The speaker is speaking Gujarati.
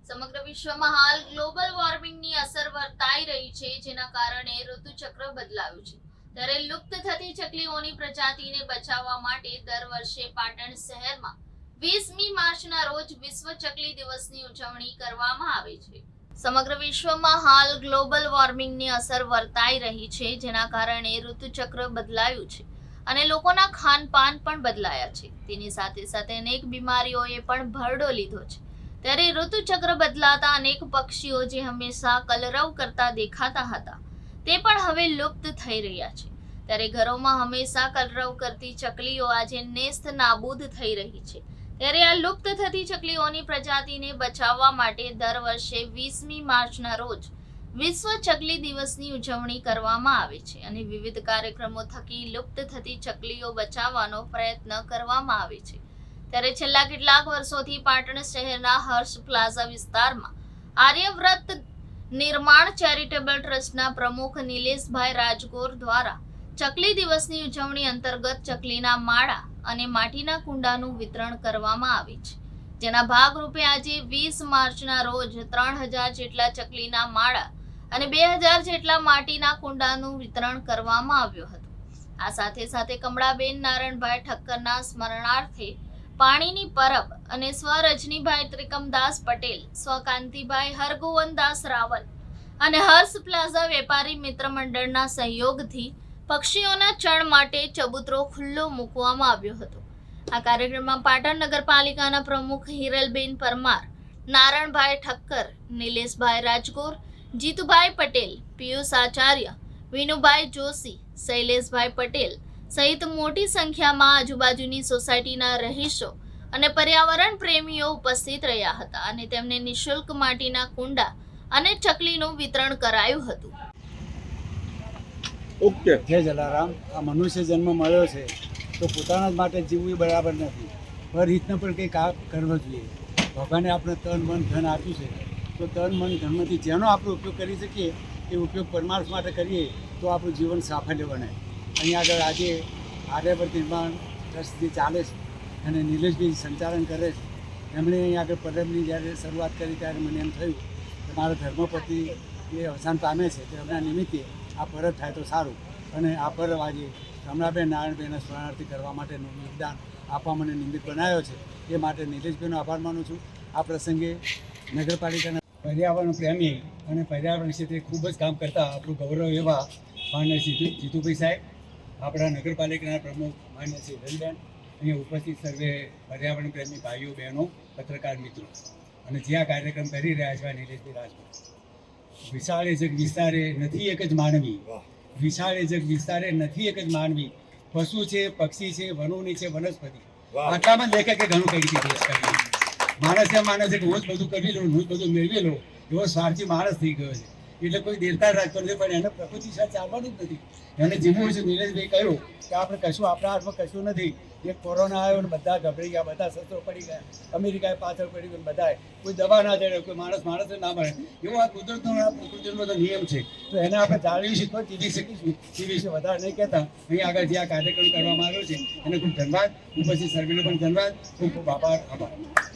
સમગ્ર વિશ્વમાં હાલ ગ્લોબલ વોર્મિંગની અસર વર્તાઈ રહી છે, જેના કારણે ઋતુચક્ર બદલાયું છે. ત્યારે લુપ્ત થતી ચકલીઓની પ્રજાતિને બચાવવા માટે દર વર્ષે પાટણ શહેરમાં 20મી માર્ચના રોજ વિશ્વ ચકલી દિવસની ઉજવણી કરવામાં આવે છે. સમગ્ર વિશ્વમાં હાલ ગ્લોબલ વોર્મિંગની અસર વર્તાઈ રહી છે, જેના કારણે ઋતુચક્ર બદલાયું છે અને લોકોના ખાનપાન પણ બદલાયા છે. તેની સાથે સાથે અનેક બીમારીઓએ પણ ભરડો લીધો છે. ત્યારે ઋતુચક્ર બદલાતા અનેક પક્ષીઓ જે હંમેશા કલરવ કરતા દેખાતા હતા, તે પણ હવે લુપ્ત થઈ રહ્યા છે. ત્યારે ઘરોમાં હંમેશા કલરવ કરતી ચકલીઓ આજે નેસ્ત નાબૂદ થઈ રહી છે. ત્યારે આ લુપ્ત થતી ચકલીઓની પ્રજાતિને બચાવવા માટે દર વર્ષે 20મી માર્ચના રોજ વિશ્વ ચકલી દિવસની ઉજવણી કરવામાં આવે છે અને વિવિધ કાર્યક્રમો થકી લુપ્ત થતી ચકલીઓ બચાવવાનો પ્રયત્ન કરવામાં આવે છે. ત્યારે છેલ્લા કેટલાક વર્ષોથી પાટણ શહેરના હર્ષ પ્લાઝા વિસ્તારમાં આર્યવ્રત નિર્માણ ચેરિટેબલ ટ્રસ્ટના પ્રમુખ નિલેશભાઈ રાજગોર દ્વારા ચકલી દિવસની ઉજવણી અંતર્ગત ચકલીના માળા અને માટીના કુંડાનું વિતરણ કરવામાં આવે છે. જેના ભાગરૂપે આજે 20 માર્ચના રોજ 3000 જેટલા ચકલીના માળા અને 2000 જેટલા માટીના કુંડાનું વિતરણ કરવામાં આવ્યું હતું. આ સાથે સાથે કમળાબેન નારણભાઈ ઠક્કરના સ્મરણાર્થે પાણીની પરબ અને સ્વ રજનીભાઈ ત્રિકમદાસ પટેલ, સ્વ કાંતિભાઈ હરગોવનદાસ રાવલ અને હર્ષ પ્લાઝા વેપારી મિત્ર મંડળના સહયોગથી પક્ષીઓના ચણ માટે ચબૂતરો ખુલ્લો મૂકવામાં આવ્યો હતો. આ કાર્યક્રમમાં પાટણ નગરપાલિકાના પ્રમુખ હિરલબેન પરમાર, નારણભાઈ ઠક્કર, નિલેશભાઈ રાજગોર, જીતુભાઈ પટેલ, પિયુષ આચાર્ય, વિનુભાઈ જોશી, શૈલેષભાઈ પટેલ સહિત મોટી સંખ્યામાં આજુબાજુની સોસાયટીના રહીશો અને પર્યાવરણ પ્રેમીઓ ઉપસ્થિત રહ્યા હતા અને તેમને નિઃશુલ્ક માટીના કુંડા અને ચકલીનું વિતરણ કરાયું હતું. ઓકે, જય જલારામ. આ મનુષ્ય જન્મ મળ્યો છે તો પોતાના જ માટે જીવવું બરાબર નથી, પર રીતને પણ કંઈક કરવો જોઈએ. ભગવાને આપણે તન મન ધન આપ્યું છે, તો તન મન ધનમાંથી જેનો આપણે ઉપયોગ કરી શકીએ એ ઉપયોગ પરમાર્થ માટે કરીએ તો આપણું જીવન સાફલ્ય બને. અહીંયા આગળ આજે આર્યવ્રત નિર્માણ ટ્રસ્ટ જે ચાલે છે અને નિલેશભાઈ સંચાલન કરે છે, એમણે અહીંયા આગળ પરબની જ્યારે શરૂઆત કરી ત્યારે મને એમ થયું કે મારા ધર્મપતિ એ અવસાન પામે છે, તો એમના નિમિત્તે આ પરબ થાય તો સારું. અને આ પરબ આજે કમળાબેન નારાયણભાઈના સ્મરણાર્થી કરવા માટેનું યોગદાન આપવા મને નિમિત્ત બનાવ્યો છે. એ માટે નિલેશભાઈનો આભાર માનું છું. આ પ્રસંગે નગરપાલિકાના પર્યાવરણ પ્રેમી અને પર્યાવરણ ક્ષેત્રે ખૂબ જ કામ કરતા આપણું ગૌરવ એવા માન્ય જીતુભાઈ સાહેબ, આપણા નગરપાલિકાના પ્રમુખ માન્ય શ્રી હિરલબેન, અહીંયા ઉપસ્થિત સર્વે પર્યાવરણ પ્રેમી ભાઈઓ બહેનો, પત્રકાર મિત્રો અને જે આ કાર્યક્રમ કરી રહ્યા છે નિલેશભાઈ રાજગોર. વિશાળે જગ વિસ્તારે નથી એક જ માનવી, વિશાળે જગ વિસ્તારે નથી એક જ માનવી, પશુ છે, પક્ષી છે, વનોની છે, વનસ્પતિ. આટલામાં લેખકે ઘણું કહી દીધું. માણસે કે હું જ બધું કરી લઉં, હું જ બધું મેળવી લઉં, એવો સ્વાર્થી માણસ થઈ ગયો છે. એટલે કોઈ દેરતા રાખતો નથી, પણ એને પ્રકૃતિ સાથે ચાલવાનું જ નથી, એને જીવવું છે. નિલેશભાઈ કહ્યું કે આપણે કશું આપણા હાથમાં કશું નથી. એક કોરોના આવ્યો ને બધા ગભરાઈ ગયા, બધા શસ્ત્રો પડી ગયા, અમેરિકાએ પાછળ પડી ગયું, બધાએ કોઈ દવા ના જડે, કોઈ માણસને ના મળે. એવો આ પ્રકૃતિનો તો નિયમ છે, તો એને આપણે જાળવી શકીએ, જીવી શકીશું. એ વિશે વધારે નહીં કહેતા અહીં આગળ જે આ કાર્યક્રમ કરવામાં આવ્યો છે એને ખૂબ ધન્યવાદ. હું પછી સર્વેનો પણ ધન્યવાદ, ખૂબ ખૂબ આભાર.